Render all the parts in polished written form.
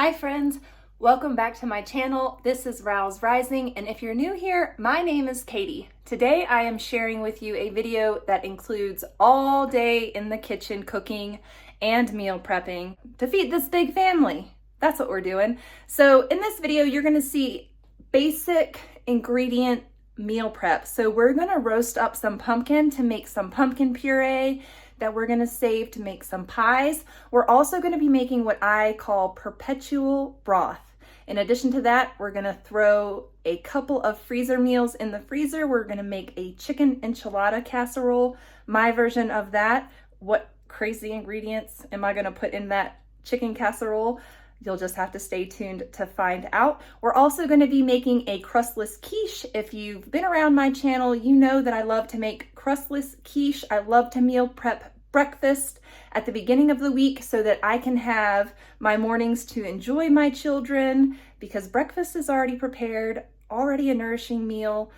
Hi friends, welcome back to my channel. This is Rouse Rising, and if you're new here, my name is Katie. Today I am sharing with you a video that includes all day in the kitchen cooking and meal prepping to feed this big family. That's what we're doing. So in this video, you're gonna see basic ingredient meal prep. So we're gonna roast up some pumpkin to make some pumpkin puree that we're gonna save to make some pies. We're also gonna be making what I call perpetual broth. In addition to that, we're gonna throw a couple of freezer meals in the freezer. We're gonna make a chicken enchilada casserole. My version of that, what crazy ingredients am I gonna put in that chicken casserole? You'll just have to stay tuned to find out. We're also going to be making a crustless quiche. If you've been around my channel, you know that I love to make crustless quiche. I love to meal prep breakfast at the beginning of the week so that I can have my mornings to enjoy my children, because breakfast is already prepared, already a nourishing meal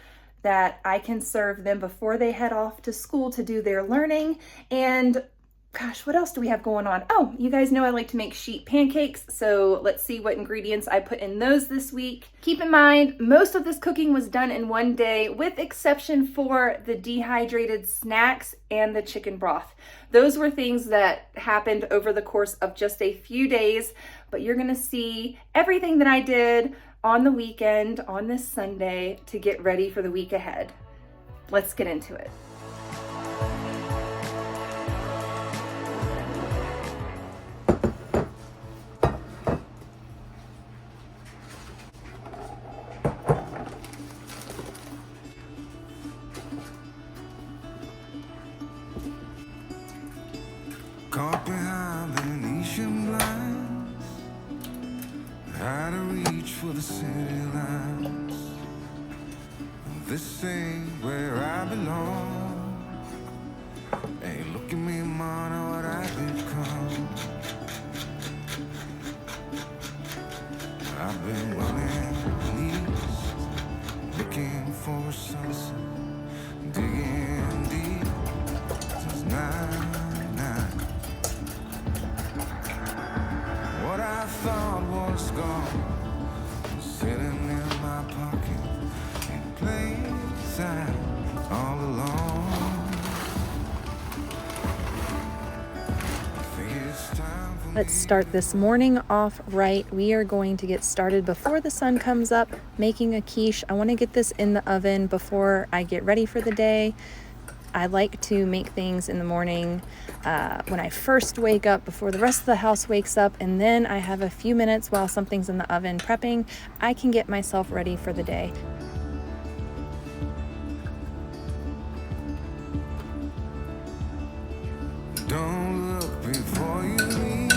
that I can serve them before they head off to school to do their learning. And gosh, what else do we have going on? Oh, you guys know I like to make sheet pancakes, so let's see what ingredients I put in those this week. Keep in mind, most of this cooking was done in one day, with exception for the dehydrated snacks and the chicken broth. Those were things that happened over the course of just a few days, but you're gonna see everything that I did on the weekend, on this Sunday, to get ready for the week ahead. Let's get into it. Caught behind Venetian blinds, had to reach for the city lines. This ain't where I belong. Hey, look at me, man, what I've become. I've been running east, looking for a sunset, digging deep since 9/9. What I thought was gone, sitting in my pocket, in plain sight, all alone. I think it's time for Let's start this morning off right. We are going to get started before the sun comes up, making a quiche. I want to get this in the oven before I get ready for the day. I like to make things in the morning when I first wake up, before the rest of the house wakes up, and then I have a few minutes while something's in the oven prepping. I can get myself ready for the day. Don't look before you leave.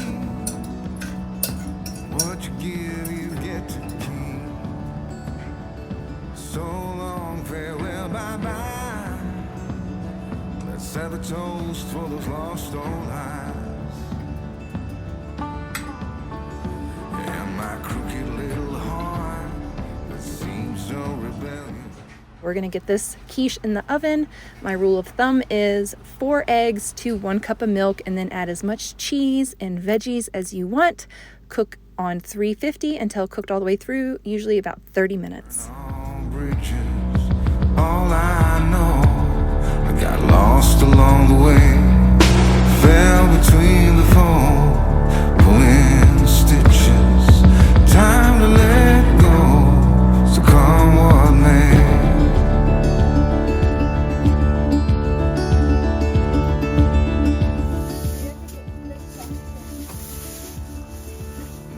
What you give, you get to keep. So long, farewell, bye-bye. Let's have a toast for those lost old lives. And my crooked little heart that seems so rebellious. We're gonna get this quiche in the oven. My rule of thumb is 4 eggs to 1 cup of milk, and then add as much cheese and veggies as you want. Cook on 350 until cooked all the way through, usually about 30 minutes. All bridges, all I know, I got lost along the way, fell between the foam, pulling stitches, time to let go, so come what may.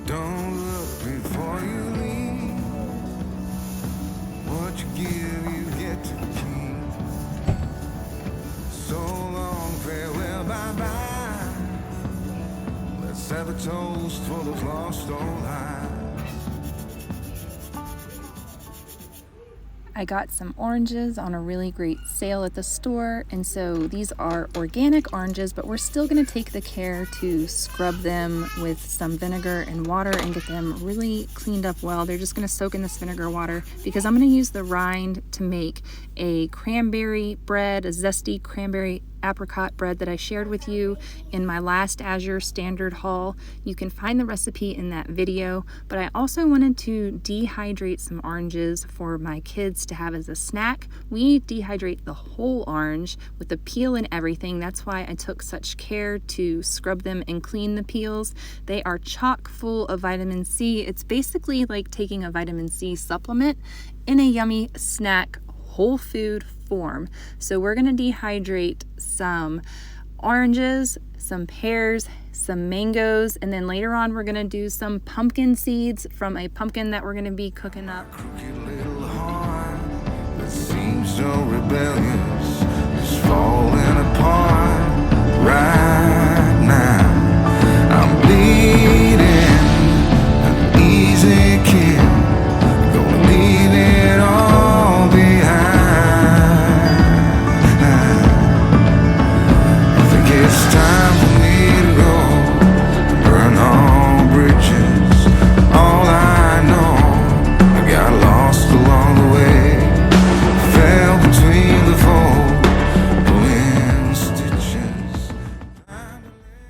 Don't look before you leave. What you give, you get to keep. So long, farewell, bye-bye. Let's have a toast for those lost old lives. I got some oranges on a really great sale at the store, and so these are organic oranges, but we're still going to take the care to scrub them with some vinegar and water and get them really cleaned up well. They're just going to soak in this vinegar water because I'm going to use the rind to make a cranberry bread, a zesty cranberry apricot bread that I shared with you in my last Azure Standard haul. You can find the recipe in that video, but I also wanted to dehydrate some oranges for my kids to have as a snack. We dehydrate the whole orange with the peel and everything. That's why I took such care to scrub them and clean the peels. They are chock full of vitamin C. It's basically like taking a vitamin C supplement in a yummy snack whole food form. So we're going to dehydrate some oranges, some pears, some mangoes, and then later on we're going to do some pumpkin seeds from a pumpkin that we're going to be cooking up. Crooked little heart that seems so rebellious is falling apart right now. I'm bleeding, an easy kill, gonna leave it all behind. I think it's time for me to go, burn all bridges. All I know, I got lost along the way, fell between the fold, pulling stitches.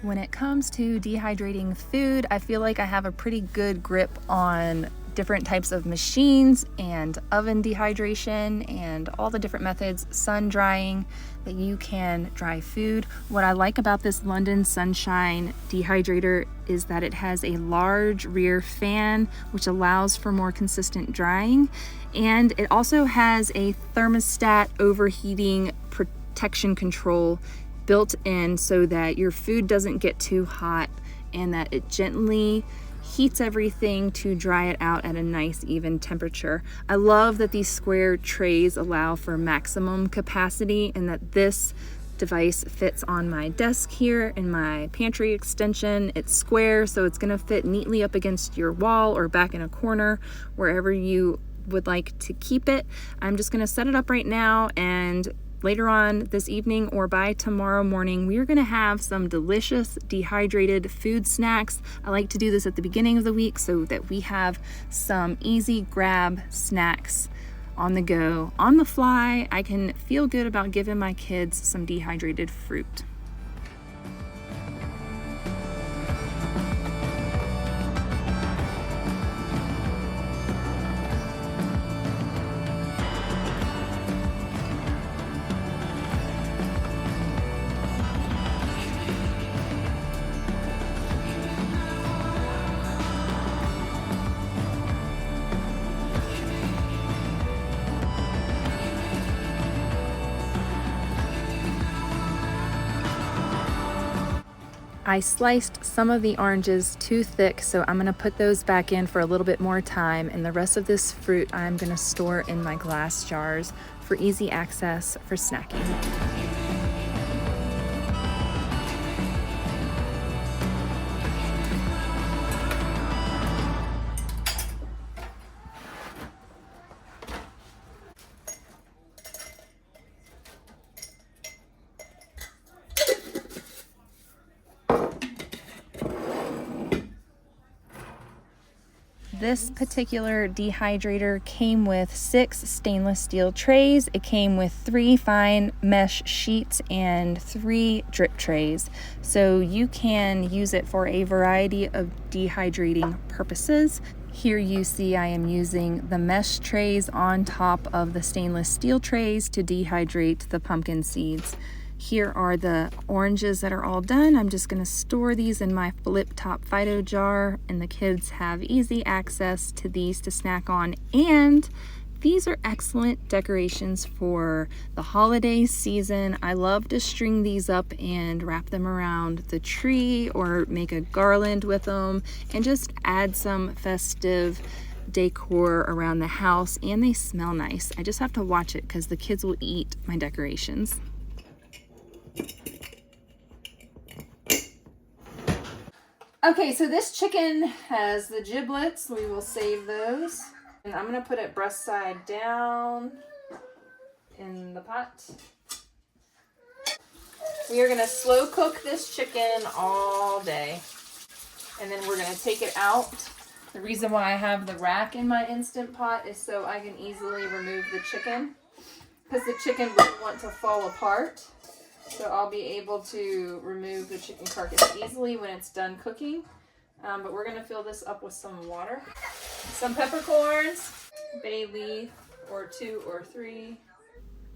When it comes to dehydrating food, I feel like I have a pretty good grip on different types of machines and oven dehydration and all the different methods, sun drying, that you can dry food. What I like about this London Sunshine dehydrator is that it has a large rear fan, which allows for more consistent drying. And it also has a thermostat overheating protection control built in so that your food doesn't get too hot and that it gently heats everything to dry it out at a nice even temperature. I love that these square trays allow for maximum capacity and that this device fits on my desk here in my pantry extension. It's square, so it's going to fit neatly up against your wall or back in a corner, wherever you would like to keep it. I'm just going to set it up right now, and later on this evening or by tomorrow morning, we are going to have some delicious dehydrated food snacks. I like to do this at the beginning of the week so that we have some easy grab snacks on the go, on the fly. I can feel good about giving my kids some dehydrated fruit. I sliced some of the oranges too thick, so I'm gonna put those back in for a little bit more time, and the rest of this fruit I'm gonna store in my glass jars for easy access for snacking. This particular dehydrator came with 6 stainless steel trays. It came with 3 fine mesh sheets and 3 drip trays. So you can use it for a variety of dehydrating purposes. Here you see I am using the mesh trays on top of the stainless steel trays to dehydrate the pumpkin seeds. Here are the oranges that are all done. I'm just going to store these in my flip top Fido jar, and the kids have easy access to these to snack on. And these are excellent decorations for the holiday season. I love to string these up and wrap them around the tree or make a garland with them and just add some festive decor around the house, and they smell nice. I just have to watch it because the kids will eat my decorations. Okay, so this chicken has the giblets. We will save those. And I'm gonna put it breast side down in the pot. We are gonna slow cook this chicken all day. And then we're gonna take it out. The reason why I have the rack in my Instant Pot is so I can easily remove the chicken, because the chicken wouldn't want to fall apart. so I'll be able to remove the chicken carcass easily when it's done cooking. But we're gonna fill this up with some water, some peppercorns, bay leaf, or 2 or 3.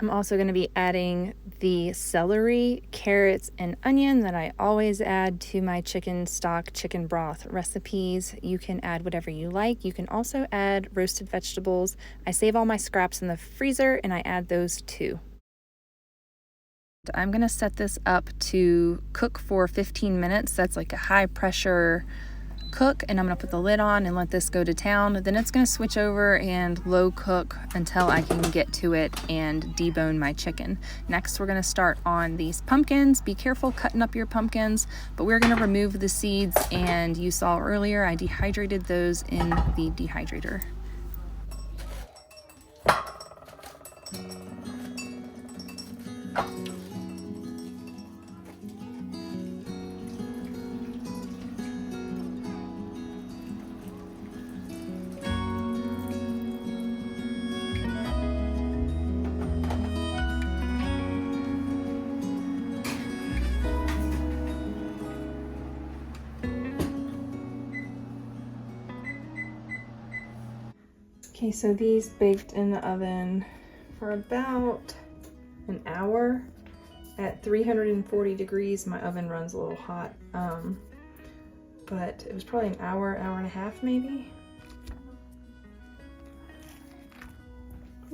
I'm also going to be adding the celery, carrots, and onion that I always add to my chicken stock, chicken broth recipes. You can add whatever you like. You can also add roasted vegetables. I save all my scraps in the freezer and I add those too. I'm going to set this up to cook for 15 minutes. That's like a high pressure cook, and I'm gonna put the lid on and let this go to town. Then it's gonna switch over and low cook until I can get to it and debone my chicken. Next, we're gonna start on these pumpkins. Be careful cutting up your pumpkins, but we're gonna remove the seeds, and you saw earlier I dehydrated those in the dehydrator. Okay, so these baked in the oven for about an hour at 340 degrees. My oven runs a little hot, but it was probably an hour, hour and a half maybe.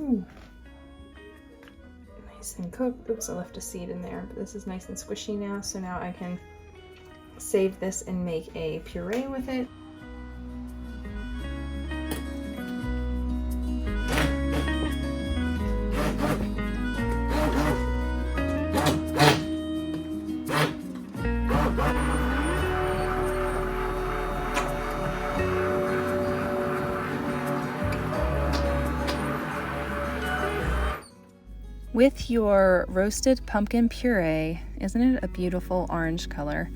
Ooh. Nice and cooked. Oops, I left a seed in there, but this is nice and squishy now, so now I can save this and make a puree with it. With your roasted pumpkin puree, isn't it a beautiful orange color?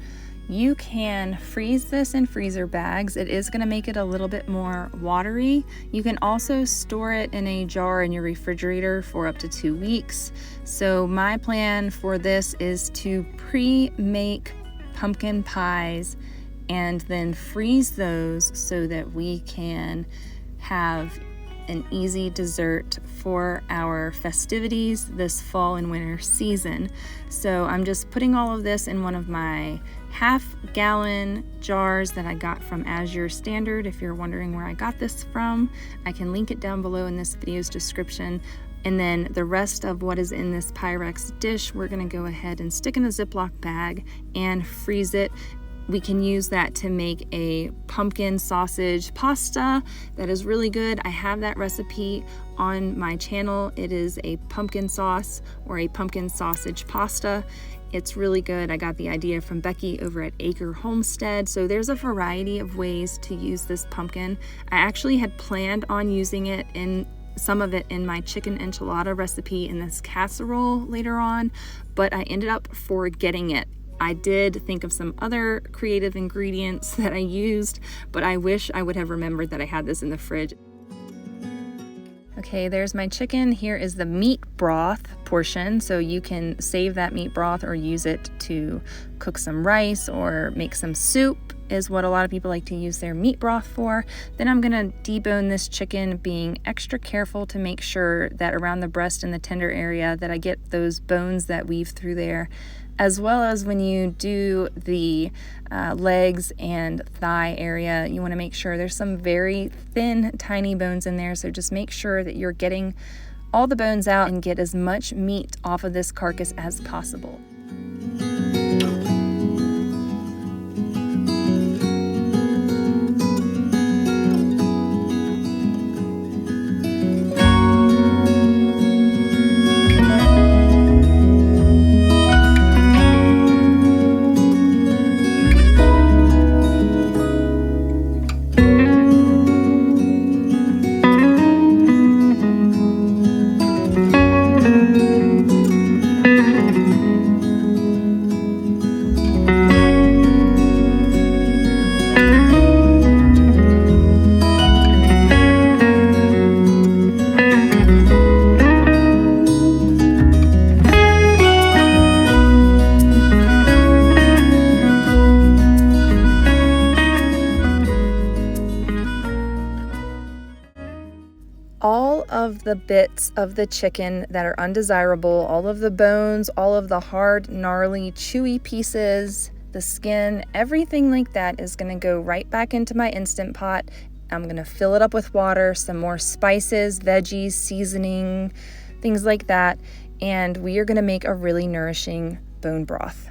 You can freeze this in freezer bags. It is going to make it a little bit more watery. You can also store it in a jar in your refrigerator for up to 2 weeks. So my plan for this is to pre-make pumpkin pies and then freeze those so that we can have an easy dessert for our festivities this fall and winter season. So I'm just putting all of this in one of my half-gallon jars that I got from Azure Standard. If you're wondering where I got this from, I can link it down below in this video's description. And then the rest of what is in this Pyrex dish, we're gonna go ahead and stick in a Ziploc bag and freeze it. We can use that to make a pumpkin sausage pasta that is really good. I have that recipe on my channel. It is a pumpkin sauce or a pumpkin sausage pasta. It's really good. I got the idea from Becky over at Acre Homestead. So there's a variety of ways to use this pumpkin. I actually had planned on using it in some of it in my chicken enchilada recipe in this casserole later on, but I ended up forgetting it. I did think of some other creative ingredients that I used, but I wish I would have remembered that I had this in the fridge. Okay, there's my chicken. Here is the meat broth portion, so you can save that meat broth or use it to cook some rice or make some soup, is what a lot of people like to use their meat broth for. Then I'm gonna debone this chicken, being extra careful to make sure that around the breast and the tender area that I get those bones that weave through there, as well as when you do the legs and thigh area, you want to make sure there's some very thin, tiny bones in there. So just make sure that you're getting all the bones out and get as much meat off of this carcass as possible. all of the bits of the chicken that are undesirable, all of the bones, all of the hard, gnarly, chewy pieces, the skin, everything like that is going to go right back into my Instant Pot. I'm going to fill it up with water, some more spices, veggies, seasoning, things like that, and we are going to make a really nourishing bone broth.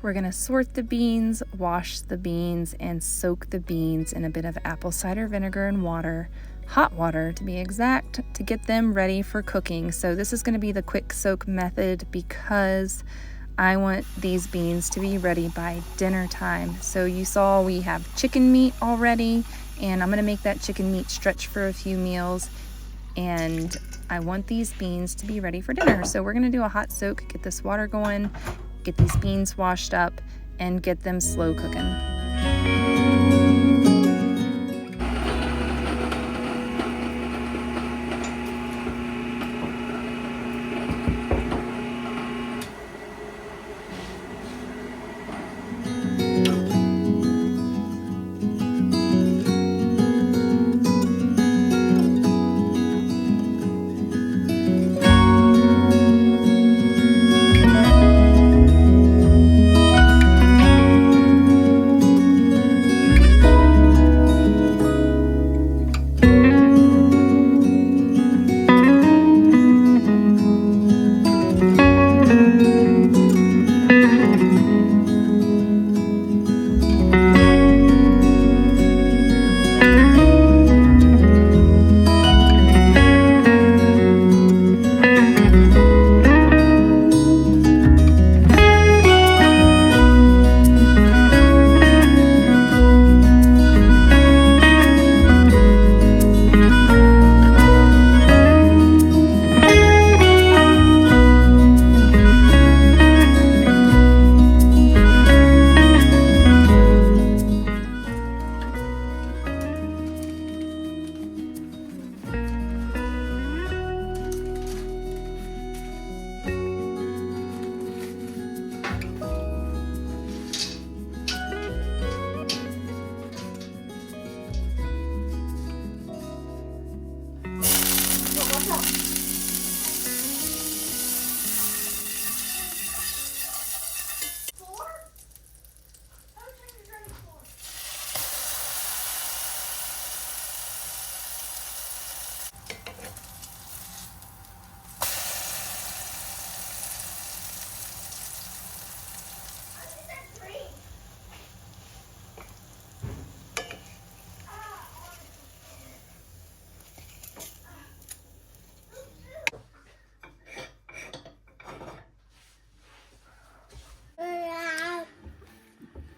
We're going to sort the beans, wash the beans, and soak the beans in a bit of apple cider vinegar and water, hot water to be exact, to get them ready for cooking. So this is going to be the quick soak method because I want these beans to be ready by dinner time. So you saw we have chicken meat already, and I'm going to make that chicken meat stretch for a few meals, and I want these beans to be ready for dinner. So we're going to do a hot soak, get this water going, get these beans washed up, and get them slow cooking.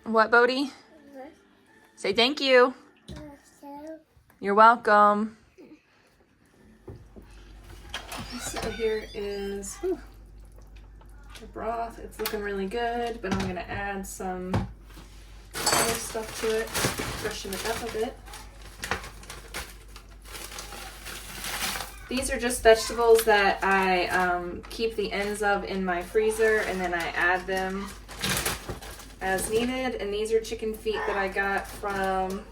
What, Bodie? Say thank you. You're welcome. So here is the broth. It's looking really good, but I'm going to add some other stuff to it, freshen it up a bit. These are just vegetables that I keep the ends of in my freezer, and then I add them as needed. And these are chicken feet that I got from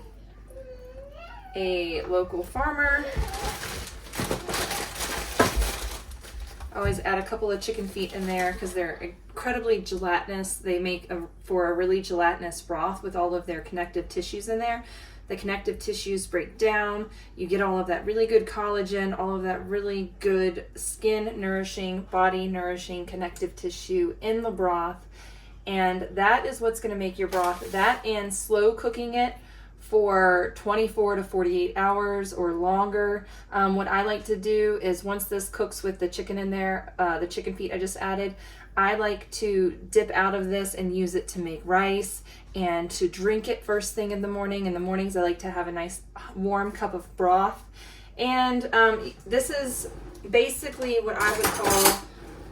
a local farmer. always add a couple of chicken feet in there because they're incredibly gelatinous. They make for a really gelatinous broth with all of their connective tissues in there. The connective tissues break down. You get all of that really good collagen, all of that really good skin nourishing, body nourishing connective tissue in the broth. And that is what's going to make your broth. That and slow cooking it for 24 to 48 hours or longer. What I like to do is once this cooks with the chicken in there, the chicken feet I just added, I like to dip out of this and use it to make rice and to drink it first thing in the morning. In the mornings, I like to have a nice warm cup of broth. And this is basically what I would call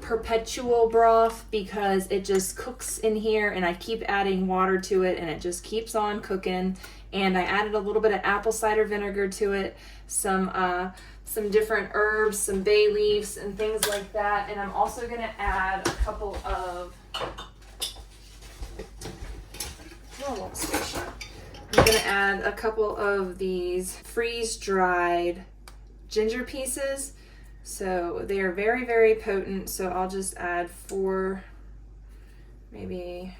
perpetual broth because it just cooks in here and I keep adding water to it and it just keeps on cooking. And I added a little bit of apple cider vinegar to it, some different herbs, some bay leaves and things like that. And I'm also going to add a couple of I'm going to add a couple of these freeze-dried ginger pieces. So they are very, very potent. So I'll just add 4, maybe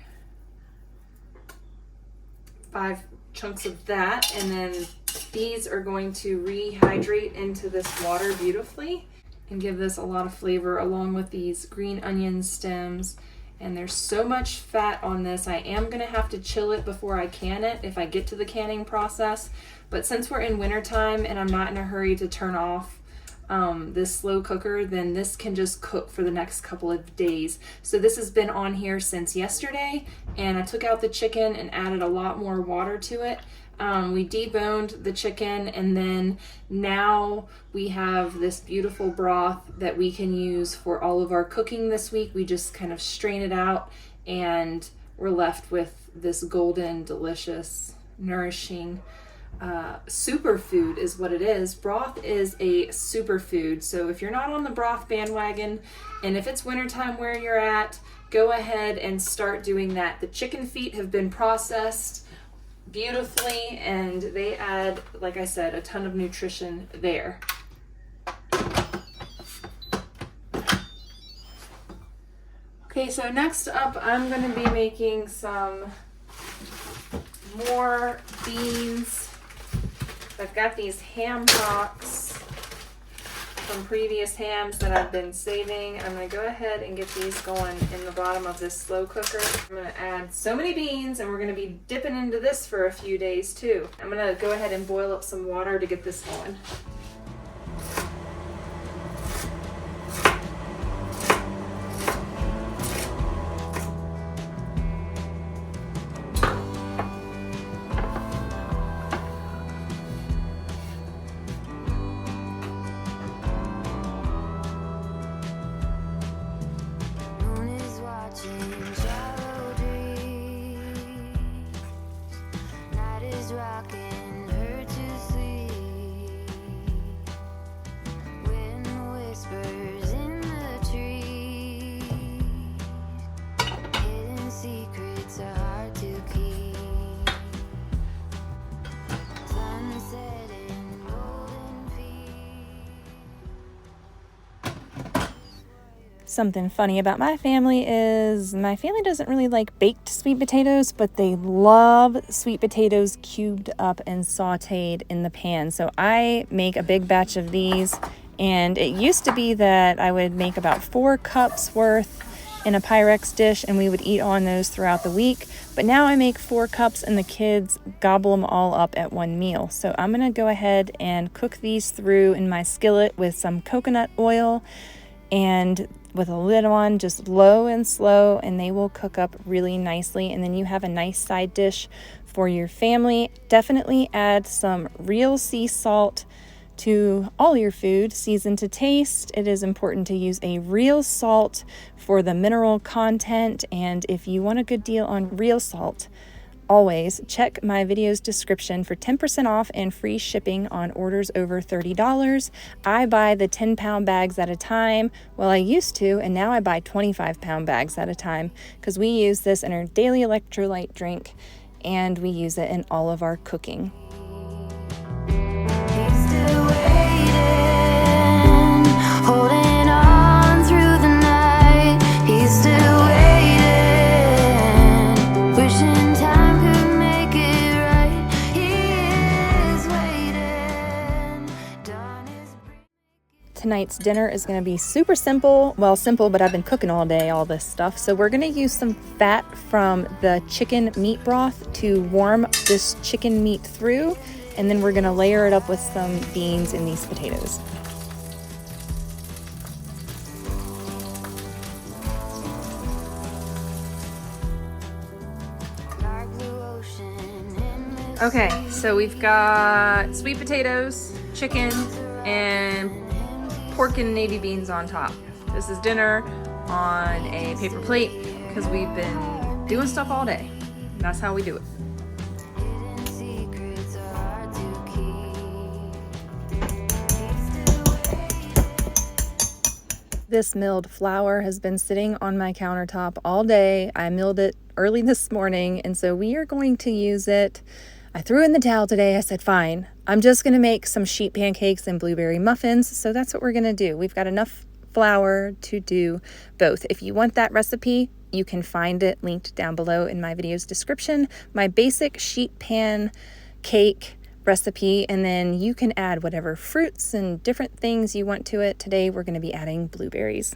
5 chunks of that. And then these are going to rehydrate into this water beautifully and give this a lot of flavor along with these green onion stems. And there's so much fat on this. I am going to have to chill it before I can it if I get to the canning process. But since we're in wintertime and I'm not in a hurry to turn off this slow cooker, then this can just cook for the next couple of days. So this has been on here since yesterday, and I took out the chicken and added a lot more water to it. We deboned the chicken, and then now we have this beautiful broth that we can use for all of our cooking this week. We just kind of strain it out and we're left with this golden, delicious, nourishing superfood is what it is. Broth is a superfood. So if you're not on the broth bandwagon and if it's wintertime where you're at, go ahead and start doing that. The chicken feet have been processed beautifully and they add, like I said, a ton of nutrition there. Okay, so next up I'm going to be making some more beans. I've got these ham hocks from previous hams that I've been saving. I'm going to go ahead and get these going in the bottom of this slow cooker. I'm going to add so many beans and we're going to be dipping into this for a few days too. I'm going to go ahead and boil up some water to get this going. Something funny about my family is my family doesn't really like baked sweet potatoes, but they love sweet potatoes cubed up and sautéed in the pan. So I make a big batch of these, and it used to be that I would make about 4 cups worth in a Pyrex dish and we would eat on those throughout the week. But now I make 4 cups and the kids gobble them all up at one meal. So I'm going to go ahead and cook these through in my skillet with some coconut oil and with a lid on, just low and slow, and they will cook up really nicely. And then you have a nice side dish for your family. Definitely add some real sea salt to all your food, season to taste. It is important to use a real salt for the mineral content, and if you want a good deal on real salt, always check my video's description for 10% off and free shipping on orders over $30. I buy the 10-pound bags at a time. Well, I used to, and now I buy 25-pound bags at a time because we use this in our daily electrolyte drink and we use it in all of our cooking. Holding on through tonight's dinner is going to be super simple. Well, simple, but I've been cooking all day, all this stuff. So we're going to use some fat from the chicken meat broth to warm this chicken meat through. And then we're going to layer it up with some beans and these potatoes. Okay, so we've got sweet potatoes, chicken, and pork and navy beans on top. This is dinner on a paper plate because we've been doing stuff all day. That's how we do it. This milled flour has been sitting on my countertop all day. I milled it early this morning, and so we are going to use it. I threw in the towel today. I said, fine, I'm just going to make some sheet pancakes and blueberry muffins. So that's what we're going to do. We've got enough flour to do both. If you want that recipe, you can find it linked down below in my video's description. My basic sheet pan cake recipe, and then you can add whatever fruits and different things you want to it. Today we're going to be adding blueberries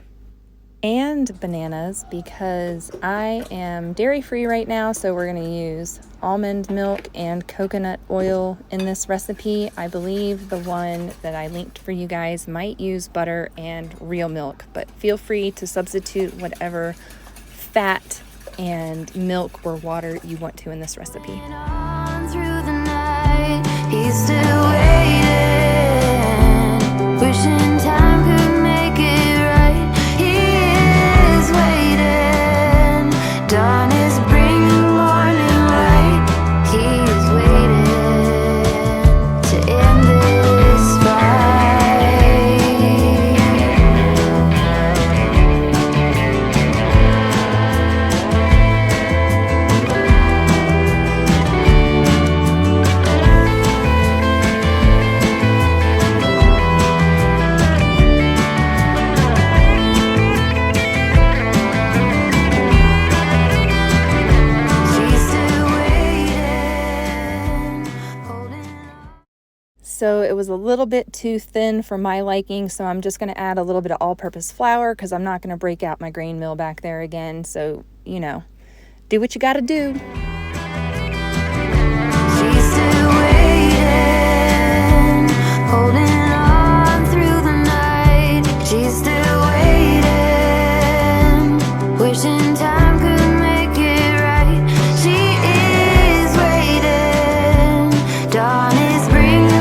and bananas because I am dairy-free right now, so we're going to use almond milk and coconut oil in this recipe. I believe the one that I linked for you guys might use butter and real milk, but feel free to substitute whatever fat and milk or water you want to in this recipe. He's still waiting, wishing time could make it right. He is waiting, dawn is bringing morning light. He is waiting to end this fight. So it was a little bit too thin for my liking, so I'm just going to add a little bit of all-purpose flour because I'm not going to break out my grain mill back there again. So, you know, do what you got to do. She's still waiting, holding on through the night. She's still waiting, wishing time could make it right. She is waiting, dawn is bringing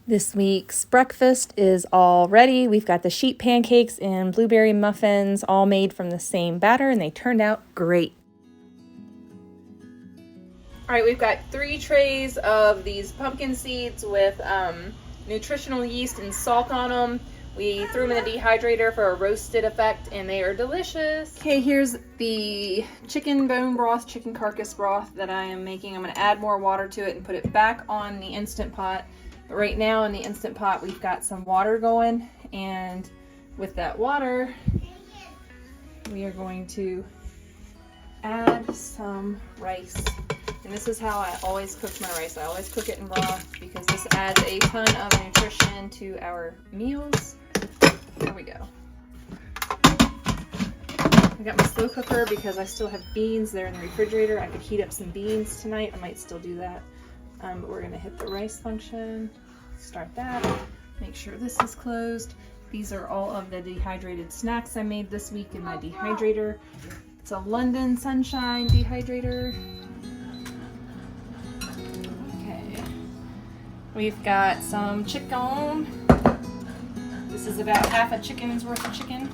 This week's breakfast is all ready. We've got the sheet pancakes and blueberry muffins all made from the same batter, and they turned out great. All right, we've got 3 trays of these pumpkin seeds with nutritional yeast and salt on them. We threw them in the dehydrator for a roasted effect, and they are delicious. Okay, here's the chicken bone broth, chicken carcass broth that I am making. I'm going to add more water to it and put it back on the Instant Pot. But right now in the Instant Pot, we've got some water going, and with that water, we are going to add some rice. And this is how I always cook my rice. I always cook it in broth because this adds a ton of nutrition to our meals. There we go. I got my slow cooker because I still have beans there in the refrigerator. I could heat up some beans tonight. I might still do that. But we're going to hit the rice function. Start that. Make sure this is closed. These are all of the dehydrated snacks I made this week in my dehydrator. It's a London Sunshine dehydrator. Okay. We've got some chicken. This is about half a chicken's worth of chicken.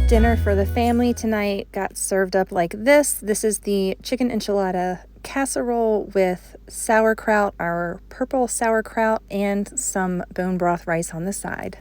Dinner for the family tonight got served up like this. This is the chicken enchilada casserole with sauerkraut, our purple sauerkraut, and some bone broth rice on the side.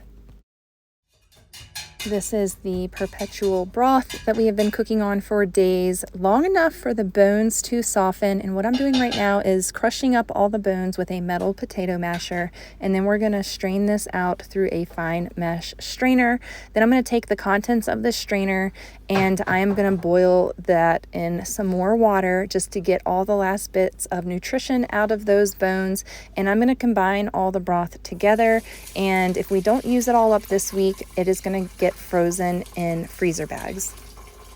This is the Perpetual broth that we have been cooking on for days, long enough for the bones to soften. And what I'm doing right now is crushing up all the bones with a metal potato masher. And then we're going to strain this out through a fine mesh strainer. Then I'm going to take the contents of the strainer and I'm going to boil that in some more water just to get all the last bits of nutrition out of those bones. And I'm going to combine all the broth together. And if we don't use it all up this week, it is going to get frozen in freezer bags.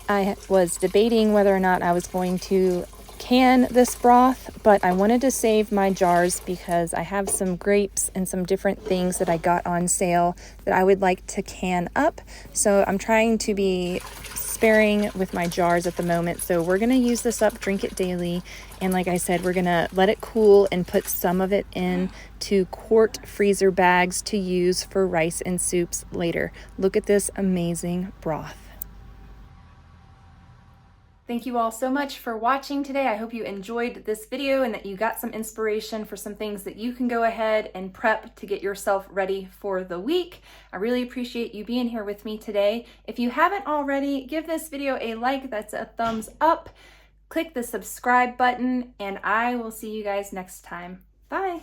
I was debating whether or not I was going to can this broth, but I wanted to save my jars because I have some grapes and some different things that I got on sale that I would like to can up. So I'm trying to be sparing with my jars at the moment. So we're going to use this up, drink it daily. And like I said, we're going to let it cool and put some of it in to quart freezer bags to use for rice and soups later. Look at this amazing broth. Thank you all so much for watching today. I hope you enjoyed this video and that you got some inspiration for some things that you can go ahead and prep to get yourself ready for the week. I really appreciate you being here with me today. If you haven't already, give this video a like, that's a thumbs up. Click the subscribe button and I will see you guys next time. Bye.